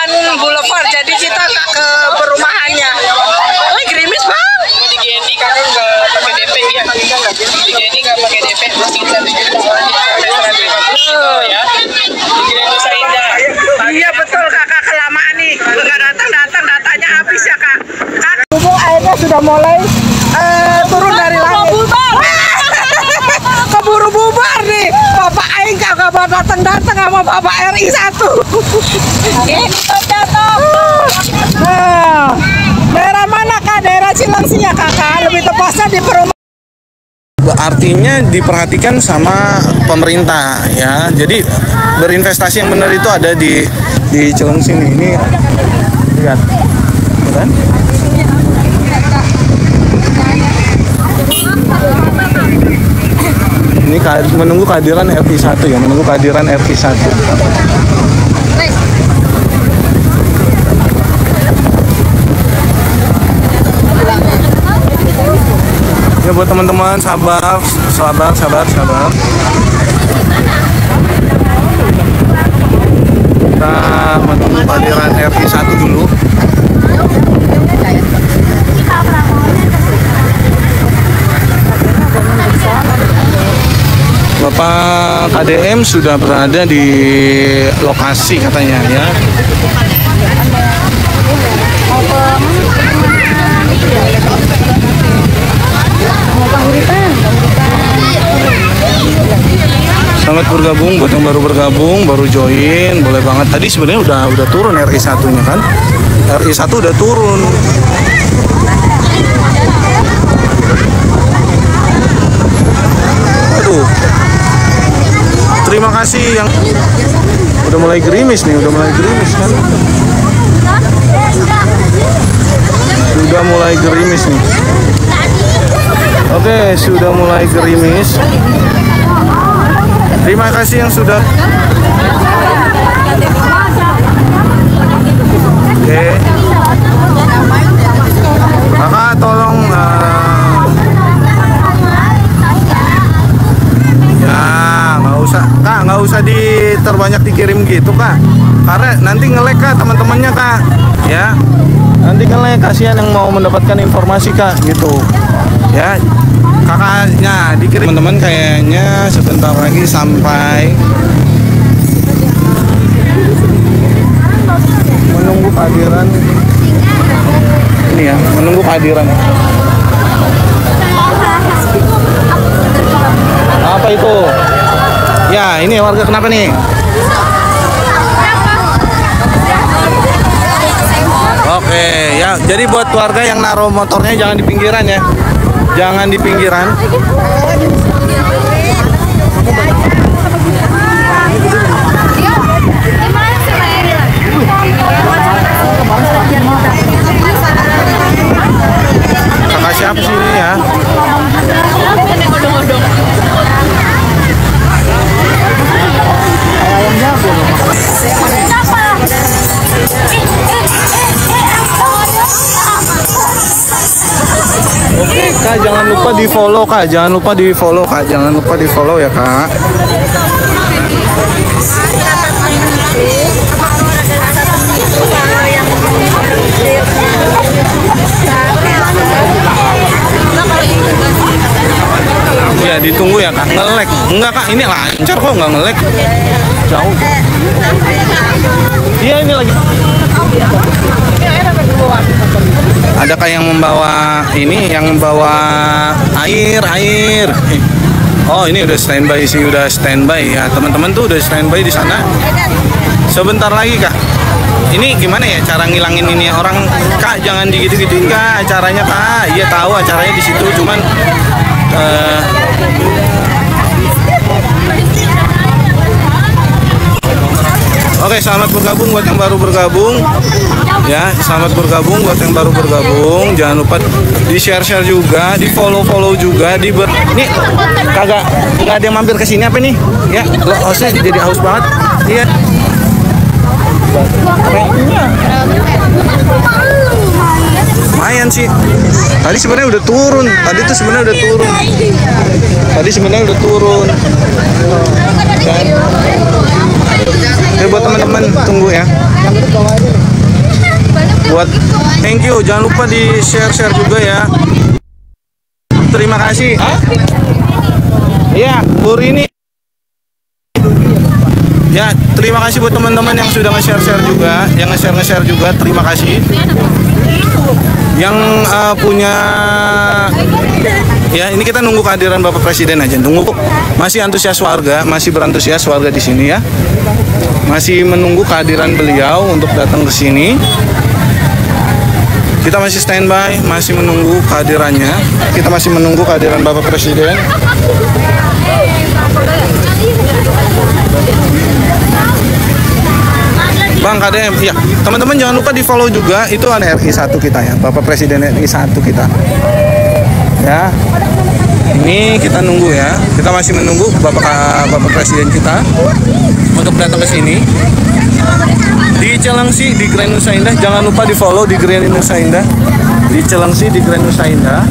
depan boulevard, jadi kita ke perumahannya. Oh, gerimis bang. Di GND kan nggak pakai DP ya? Di GND nggak pakai DP, masih 1 juta ya. Di Nusa Indah. Iya betul kakak, kelamaan nih, nggak datang datanya habis ya kak. Hubung airnya sudah mulai turun dari langit. Keburu bubar nih, Bapak Aing kagak datang sama Bapak RI 1. Nah, daerah mana kak? Daerah Cilengsi ya kakak, lebih tepatnya di perumahan. Artinya diperhatikan sama pemerintah ya. Jadi berinvestasi yang benar itu ada di Cilengsi ini. Lihat, kan? Ini menunggu kehadiran RI1 ya, menunggu kehadiran RI1. Ya buat teman-teman, sabar. Kita menunggu kehadiran RI1 dulu. Bapak KDM sudah berada di lokasi katanya ya. Selamat bergabung buat yang baru bergabung, baru join, boleh banget. Tadi sebenarnya udah turun RI1-nya kan? RI1 udah turun. Aduh. Terima kasih yang udah mulai gerimis nih, kan? Sudah mulai gerimis nih. Oke, sudah mulai gerimis. Terima kasih yang sudah. Oke. Kakak tolong nggak usah terbanyak dikirim gitu kak, karena nanti nge-lag kak teman-temannya kak ya, nanti nge-lag, kasihan yang mau mendapatkan informasi kak gitu ya. Kakaknya dikirim teman-teman, kayaknya sebentar lagi sampai. Menunggu kehadiran ini ya, menunggu kehadiran. Apa itu? Ya, ini warga kenapa nih? Oke, ya. Jadi buat warga yang naruh motornya jangan di pinggiran ya. Jangan di pinggiran. Kakak siapa sih ini ya? Oke kak, jangan lupa di follow kak, jangan lupa di follow ya kak. Ya ditunggu ya kak, nge-lag. Enggak kak, ini lancar kok, nggak nge-lag. Jauh. Iya ini lagi. Ada kak yang membawa ini, yang membawa air. Oh ini udah standby sih, udah standby ya teman-teman tuh, udah standby di sana. Sebentar lagi kak. Ini gimana ya cara ngilangin ini orang kak? Jangan digitu-gituin kak acaranya kak. Iya tahu acaranya di situ, cuman Oke, selamat bergabung buat yang baru bergabung. Ya, selamat bergabung buat yang baru bergabung. Jangan lupa di-share juga, di-follow juga, Nih, kagak ada yang mampir ke sini apa nih? Ya, hostnya jadi haus banget. Iya. Lumayan sih. Tadi sebenarnya udah turun. Tadi sebenarnya udah turun. Dan buat teman-teman tunggu ya. buat thank you, jangan lupa di share juga ya. Terima kasih. Iya, Bu Rini. Ya, terima kasih buat teman-teman yang sudah nge-share juga, yang nge-share juga, terima kasih. Yang punya, ya ini kita nunggu kehadiran Bapak Presiden aja, tunggu. Masih antusias warga, masih berantusias warga di sini ya. Masih menunggu kehadiran beliau untuk datang ke sini. Kita masih standby, masih menunggu kehadirannya. Kita masih menunggu kehadiran Bapak Presiden. Bang KDM, ya teman-teman jangan lupa di follow juga, itu ada RI 1 kita ya, Bapak Presiden RI 1 kita. Ya, ini kita nunggu ya, kita masih menunggu Bapak Presiden kita untuk datang ke sini. Di Cilengsi, di Grand Nusa Indah, jangan lupa di follow di Grand Nusa Indah, di Cilengsi, di Grand Nusa Indah.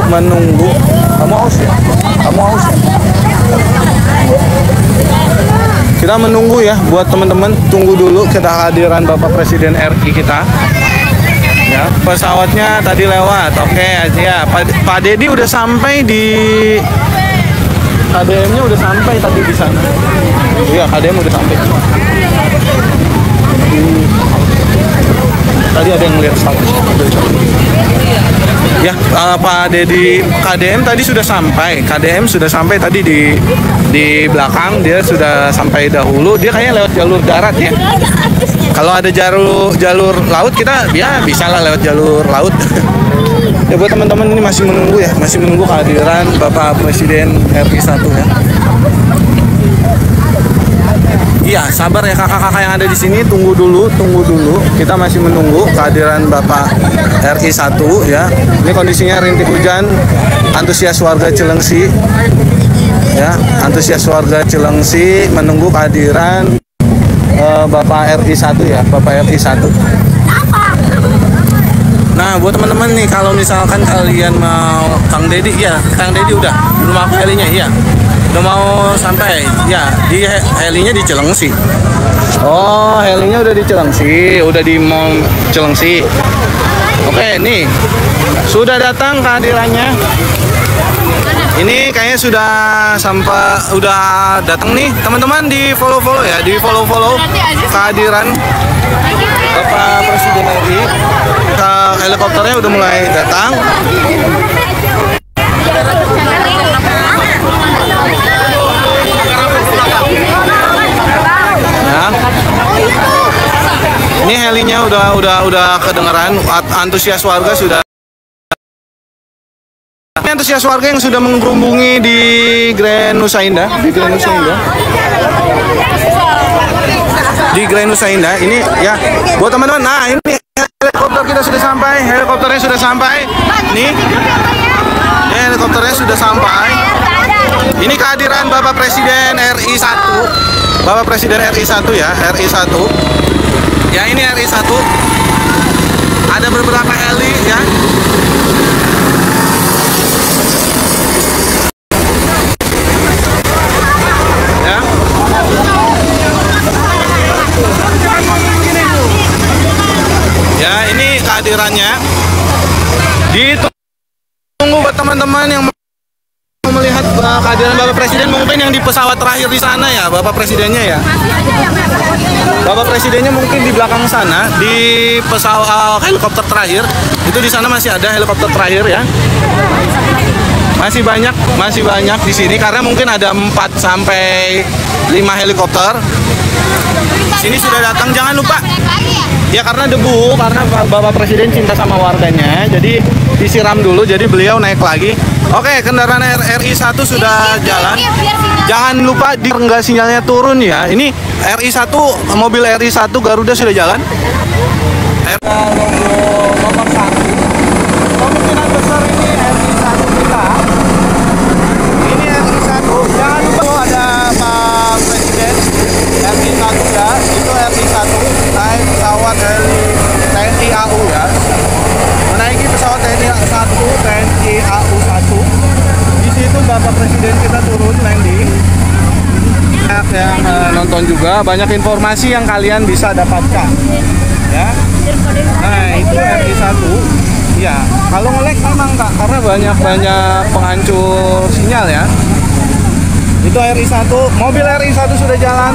Menunggu. Kamu haus ya? Kita menunggu ya, buat teman-teman tunggu dulu kehadiran Bapak Presiden RI kita. Ya, pesawatnya tadi lewat. Oke, ya Pak Dedi udah sampai di KDM-nya udah sampai tadi di sana. Iya, KDM udah sampai. Tadi ada yang lihat status. Ya, Pak Dedi KDM tadi sudah sampai. KDM sudah sampai tadi di belakang, dia sudah sampai dahulu. Dia kayaknya lewat jalur darat ya. Kalau ada jalur laut kita ya bisa lah lewat jalur laut. Ya buat teman-teman ini masih menunggu ya, masih menunggu kehadiran Bapak Presiden RI 1 ya. Iya, sabar ya kakak-kakak yang ada di sini, tunggu dulu. Kita masih menunggu kehadiran Bapak RI 1 ya. Ini kondisinya rintik hujan, antusias warga Cilengsi. Ya, antusias warga Cilengsi menunggu kehadiran Bapak RI 1 ya, Bapak RI 1. Nah, buat teman-teman nih, kalau misalkan kalian mau Kang Dedi, ya Kang Dedi udah belum aku helinya, iya. Udah mau sampai, ya di helinya di Cilengsi. Oh, helinya udah di Cilengsi, udah di Mall Cilengsi. Oke, nih sudah datang kehadirannya. Ini kayaknya sudah sampai, udah datang nih teman-teman, di follow ya, di follow kehadiran Bapak Presiden RI. Helikopternya udah mulai datang. Ya. Ini helinya udah kedengeran, antusias warga sudah. Ini antusias warga yang sudah mengerubungi di Grand Nusa Indah, di Grand Nusa Indah. Ini ya buat teman-teman. Nah, ini helikopter kita sudah sampai, helikopternya sudah sampai. Nih, ya, helikopternya sudah sampai. Ini kehadiran Bapak Presiden RI 1, Bapak Presiden RI 1 ya, RI 1. Ya, ini RI 1. Ada beberapa heli ya. Ya. Ya, ini kehadirannya. Ditunggu buat teman-teman yang melihat kehadiran Bapak Presiden, mungkin yang di pesawat terakhir di sana ya, Bapak Presidennya ya. Bapak Presidennya mungkin di belakang sana, di pesawat helikopter terakhir. Itu di sana masih ada helikopter terakhir ya. Masih banyak di sini karena mungkin ada 4 sampai 5 helikopter. Sini sudah datang, jangan lupa. Ya karena debu, karena Bapak Presiden cinta sama warganya, jadi disiram dulu, jadi beliau naik lagi. Oke, kendaraan RI 1 sudah jalan. Jangan lupa enggak sinyalnya turun ya. Ini RI 1, mobil RI 1 Garuda sudah jalan. Nomor 1. Kemungkinan besar ini RI 1 kita. Ini RI 1. Jangan lupa ada Pak Presiden RI 1 ya. Itu RI 1 naik pesawat heli TNI AU ya. Menaiki pesawat TNI 1, TNI AU 1. Di situ Bapak Presiden kita turun landing. Yang nonton nonton juga, banyak informasi yang kalian bisa dapatkan. Ya. Nah, itu RI1. Ya, kalau nge-lag memang Kak, karena banyak penghancur sinyal ya. Itu RI1, mobil RI1 sudah jalan.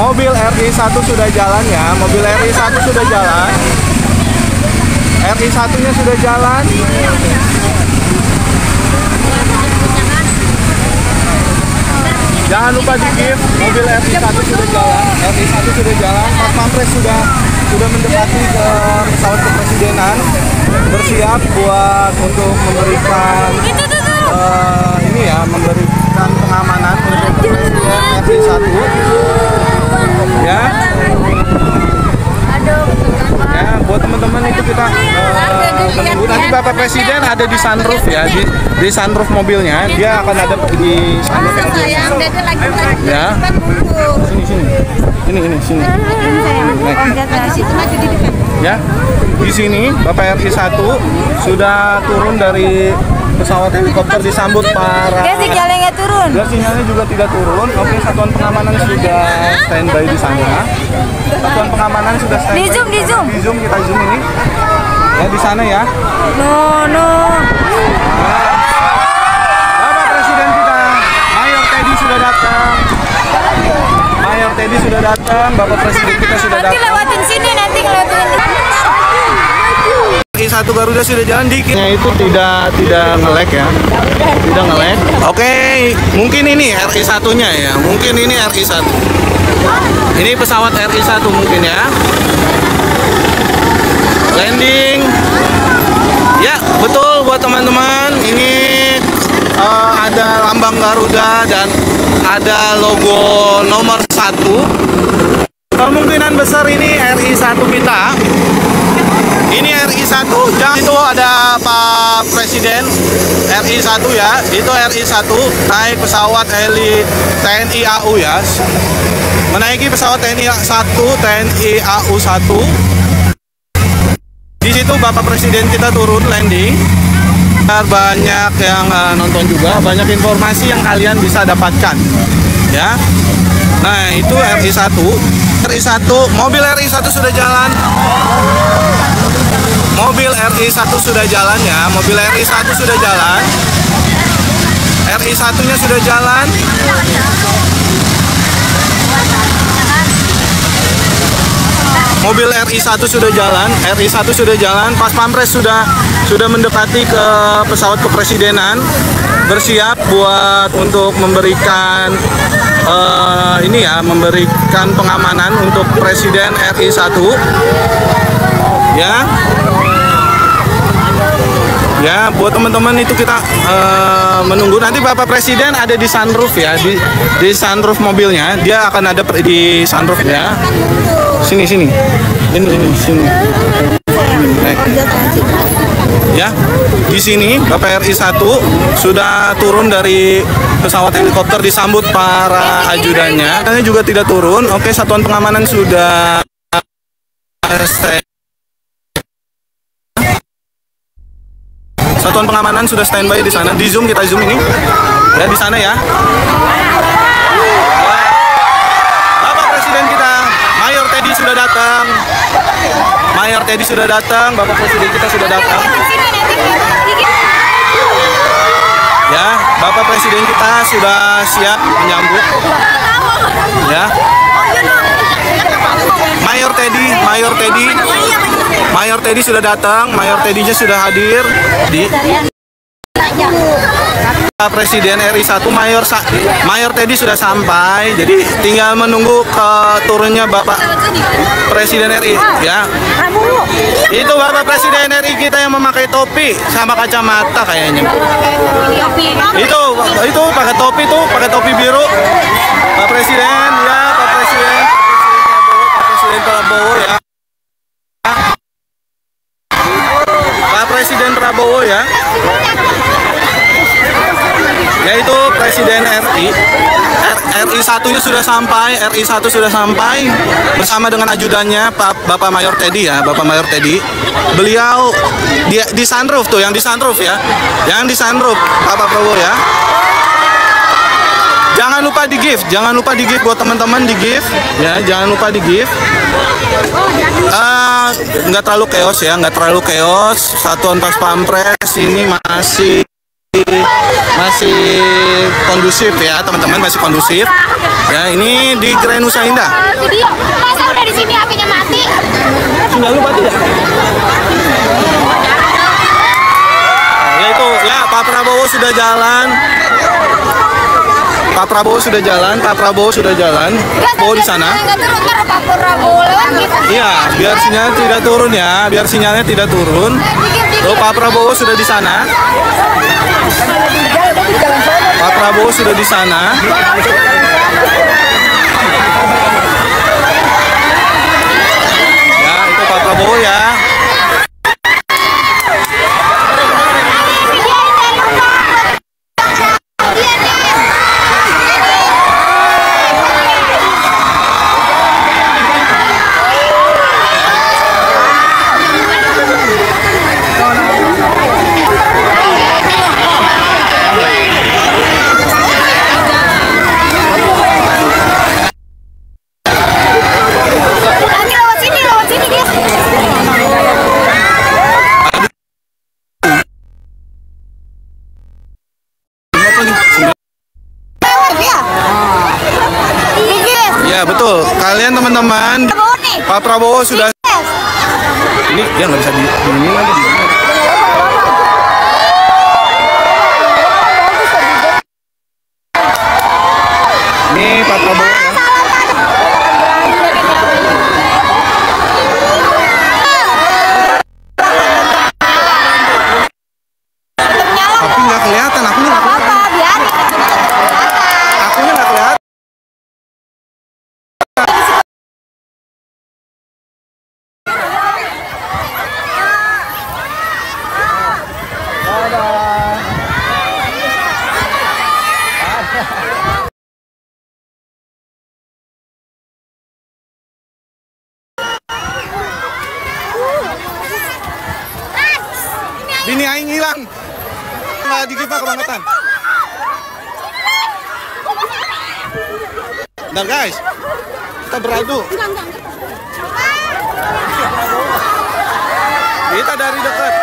Mobil RI1 sudah jalan ya, mobil RI1 sudah jalan. RI1-nya sudah jalan. Jangan lupa di-gift, mobil RI1 sudah jalan. RI1 sudah jalan, Pas Pampres sudah mendekati ke pesawat kepresidenan, bersiap buat untuk memberikan ini ya, memberikan pengamanan untuk Presiden RI1 ya. Ya, buat teman-teman itu kita menunggu nanti Bapak Presiden ada di sunroof ya, di sunroof mobilnya, dia akan ada di sunroof mobilnya. Ya. Sini. Ya, di sini Bapak RI1 sudah turun dari pesawat helikopter, disambut para. Sinyalnya turun. Sinyalnya juga tidak turun. Oke, satuan pengamanan sudah standby di sana. Satuan pengamanan sudah standby. Di zoom. Kita zoom ini. Ya, di sana ya. No. Bapak Presiden kita, Mayor Teddy sudah datang. Bapak Presiden kita sudah datang. Nanti lewatin sini, RI1 Garuda sudah jalan dikit. Itu tidak nge-lag ya. Tidak nge-lag. Oke, mungkin ini RI1-nya ya. Mungkin ini RI1. Ini pesawat RI1 mungkin ya. Landing. Ya, betul buat teman-teman. Ini ada lambang Garuda dan ada logo nomor 1. Kemungkinan besar ini RI1 kita. Ini RI1, itu ada Pak Presiden RI1 ya. Itu RI1 naik pesawat heli TNI AU ya. Menaiki pesawat TNI 1, TNI AU 1. Di situ Bapak Presiden kita turun landing. Banyak yang nonton juga, banyak informasi yang kalian bisa dapatkan ya. Nah, itu RI1, mobil RI1 sudah jalan. Mobil RI1 sudah jalan ya, mobil RI1 sudah jalan. RI1-nya sudah jalan. Mobil RI1 sudah jalan, RI1 sudah jalan. Pas Pampres sudah mendekati ke pesawat kepresidenan, bersiap buat untuk memberikan ini ya, memberikan pengamanan untuk Presiden RI1 ya. Ya, buat teman-teman itu kita menunggu nanti Bapak Presiden ada di sunroof ya, di sunroof mobilnya, dia akan ada di sunroof ya. Sini. Ini sini. Ya, di sini Bapak RI1 sudah turun dari pesawat helikopter, disambut para ajudannya. Ini juga tidak turun. Oke, satuan pengamanan sudah Satuan pengamanan sudah standby di sana. Di zoom, kita zoom ini. Ya, di sana ya. Bapak Presiden kita, Mayor Teddy sudah datang. Mayor Teddy sudah datang, Bapak Presiden kita sudah datang. Ya, Bapak Presiden kita sudah siap menyambut. Ya. Mayor Teddy sudah datang, Mayor Teddy-nya sudah hadir di Presiden RI1. Mayor Teddy sudah sampai, jadi tinggal menunggu ke turunnya Bapak Presiden RI ya. Itu Bapak Presiden RI kita yang memakai topi sama kacamata kayaknya. Itu pakai topi tuh, pakai topi biru. Pak Presiden ya, Pak Presiden Prabowo ya. Pak Presiden Prabowo ya. Yaitu Presiden RI1-nya sudah sampai, RI1 sudah sampai bersama dengan ajudannya Bapak Mayor Teddy ya, Bapak Mayor Teddy. Beliau di sunroof tuh, yang di sunroof ya. Yang di sunroof Bapak Prabowo ya. Jangan jangan lupa di gift, buat teman-teman di gift ya, jangan lupa di gift. Nggak terlalu chaos, satuan pas pampres ini masih kondusif ya teman-teman, masih kondusif ya. Ini di Grand Nusa Indah. Video, masa udah di sini apinya mati? Sudah lupa tidak? Ya itu ya, Pak Prabowo sudah jalan. Pak Prabowo sudah jalan. Mau di sana. Nggak turun ntar Pak Prabowo lewat kita. Iya, biar sinyalnya tidak turun. Loh, Pak Prabowo sudah di sana. Ya, itu Pak Prabowo ya. Ya betul, kalian teman-teman, Pak Prabowo sudah. Ini dia nggak bisa ini lagi. Ini Pak Prabowo. Tapi nggak kelihatan, aku nggak kelihatan. Bini aing hilang. Nggak dikira kebangetan. Dan guys, kita beradu. Kita dari dekat.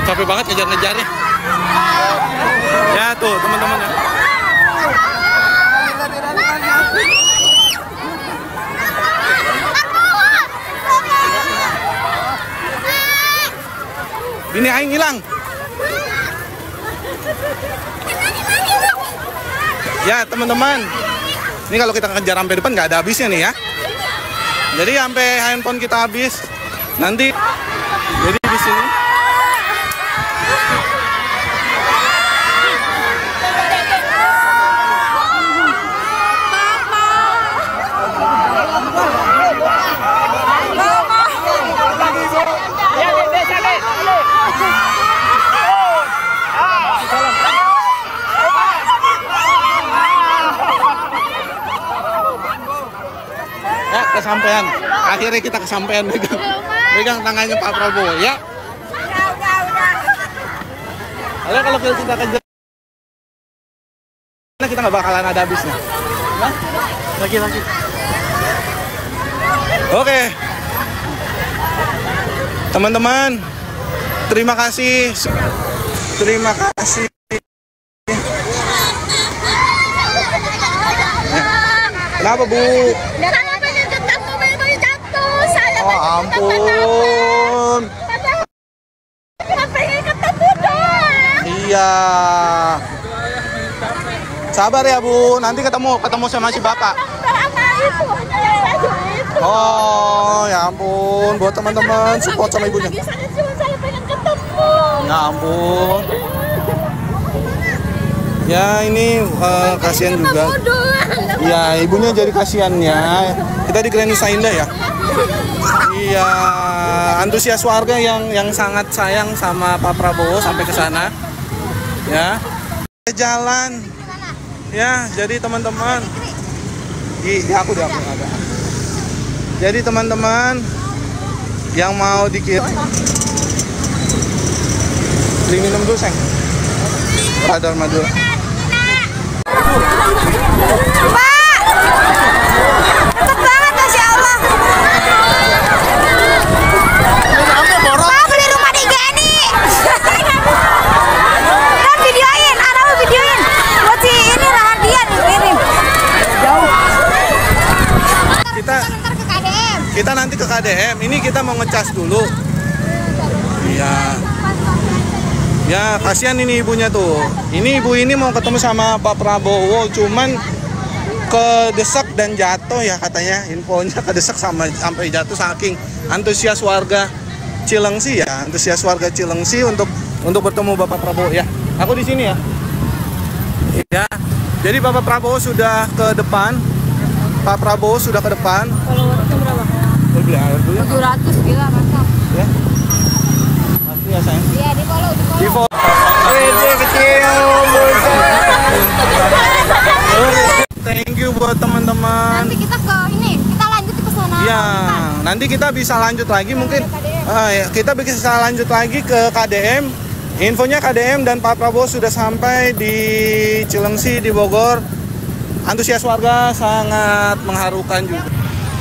Capek banget ngejar-ngejarnya. Ya tuh teman-teman ya. Bini aing hilang. Ya teman-teman, ini kalau kita kejar sampai depan nggak ada habisnya nih ya. Jadi sampai handphone kita habis nanti. Jadi di sini. Ya, kesampaian. Akhirnya kita kesampaian, megang tangannya Pak Prabowo ya. Ada kalau kita kejar, kita nggak bakalan ada habisnya. Lagi. Oke, teman-teman, terima kasih. Kenapa Bu? Oh ampun. Pengen ketemu dong. Iya. Sabar ya Bu, nanti ketemu sama si Bapak. Oh ya ampun, buat teman-teman support sama ibunya. Saya pengen ketemu. Ya ampun. Ya ini kasihan juga. Iya ibunya jadi kasihan ya. Kita di Grand Nusa Indah ya. Iya. ya antusias warga yang sangat sayang sama Pak Prabowo sampai ke sana. Ya. Jalan. Ya, jadi teman-teman. Aku ada. Jadi teman-teman yang mau dikirim beli minum dulu, Seng. Radar Madura. Cepet banget, Masya Allah. Pak, beli rumah di Geni. Dan videoin, Ana mau videoin. Buat si ini Rahadian kirim. Jauh. Ntar ke KDM. Kita nanti ke KDM. Ini kita mau ngecas dulu. Iya. Ya, kasihan ini ibunya tuh. Ini ibu ini mau ketemu sama Pak Prabowo, cuman kedesak dan jatuh ya katanya. Infonya kedesak sampai jatuh saking antusias warga Cilengsi ya. Antusias warga Cilengsi untuk bertemu Bapak Prabowo ya. Aku di sini ya. Ya. Jadi Bapak Prabowo sudah ke depan. Pak Prabowo sudah ke depan. Followersnya berapa? Beli air dulu ya. 700, gila mantap. Ya. Masih ya, sayang. Iya, di follow. Thank you buat teman-teman. Nanti kita lanjut ke sana. Ya, nanti kita bisa lanjut lagi mungkin. Ya, kita bisa lanjut lagi ke KDM. Infonya KDM dan Pak Prabowo sudah sampai di Cilengsi di Bogor. Antusias warga sangat mengharukan juga.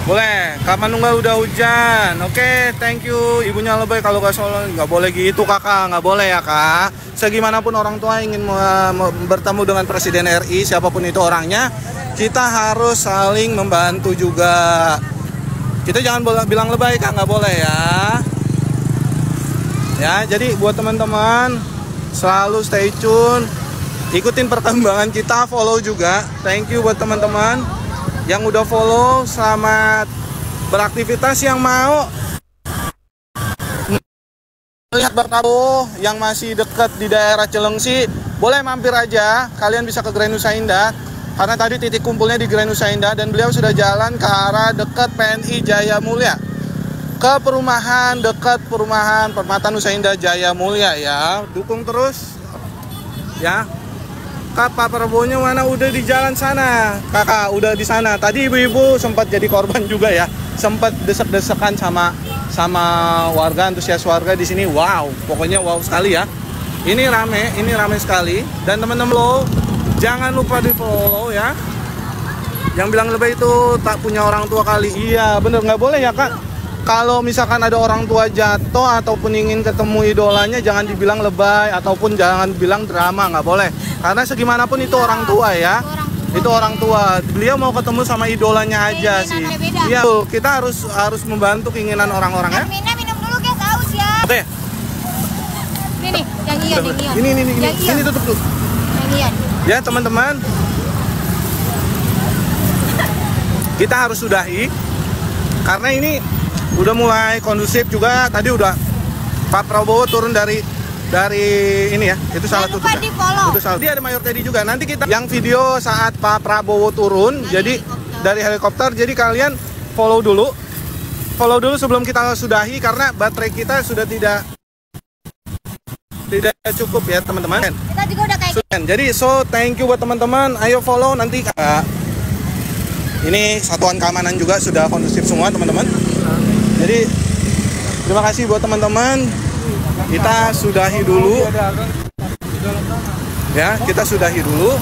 Boleh, Kamanunggal udah hujan. Oke, thank you. Ibunya lebay kalau nggak Solo, nggak boleh gitu kakak, nggak boleh ya kak. Segimanapun orang tua ingin bertemu dengan Presiden RI, siapapun itu orangnya, kita harus saling membantu juga. Kita jangan bilang lebay kak, nggak boleh ya. Ya, jadi buat teman-teman selalu stay tune, ikutin perkembangan kita, follow juga. Thank you buat teman-teman yang udah follow, selamat beraktivitas. Yang mau melihat Pak Prabowo yang masih dekat di daerah Cilengsi, boleh mampir aja, kalian bisa ke Grand Nusa Indah, karena tadi titik kumpulnya di Grand Nusa Indah dan beliau sudah jalan ke arah dekat PNI Jaya Mulia, ke perumahan dekat perumahan Permata Nusa Indah Jaya Mulia ya. Dukung terus ya. Kak, Pak Prabowo-nya mana? Udah di jalan sana. Kakak udah di sana. Tadi ibu-ibu sempat jadi korban juga ya. Sempat desek-desekan sama warga, antusias warga di sini. Wow, pokoknya wow sekali ya. Ini rame sekali. Dan teman-teman lo jangan lupa di-follow ya. Yang bilang lebay itu tak punya orang tua kali. Iya, bener, nggak boleh ya, Kak. Kalau misalkan ada orang tua jatuh ataupun ingin ketemu idolanya, jangan dibilang lebay ataupun jangan bilang drama, nggak boleh. Karena segimanapun itu orang tua ya. Itu orang tua. Beliau mau ketemu sama idolanya aja sih. Iya, kita harus membantu keinginan orang-orang ya. Minum dulu guys, haus ya. Oke. Ini, yang Ian. Ini tutup tuh. Yang Ian. Ya, teman-teman. Kita harus sudahi karena ini udah mulai kondusif juga. Tadi udah Pak Prabowo turun dari ini ya, itu salah tutup ya. Itu salah. Dia ada Mayor Teddy juga. Nanti kita yang video saat Pak Prabowo turun, jadi dari helikopter. Jadi kalian follow dulu sebelum kita sudahi karena baterai kita sudah tidak cukup ya teman-teman. Kita juga udah kayak gitu. Jadi thank you buat teman-teman. Ayo follow nanti. Ini satuan keamanan juga sudah kondusif semua teman-teman. Jadi terima kasih buat teman-teman. Kita sudahi dulu. Ya, kita sudahi dulu.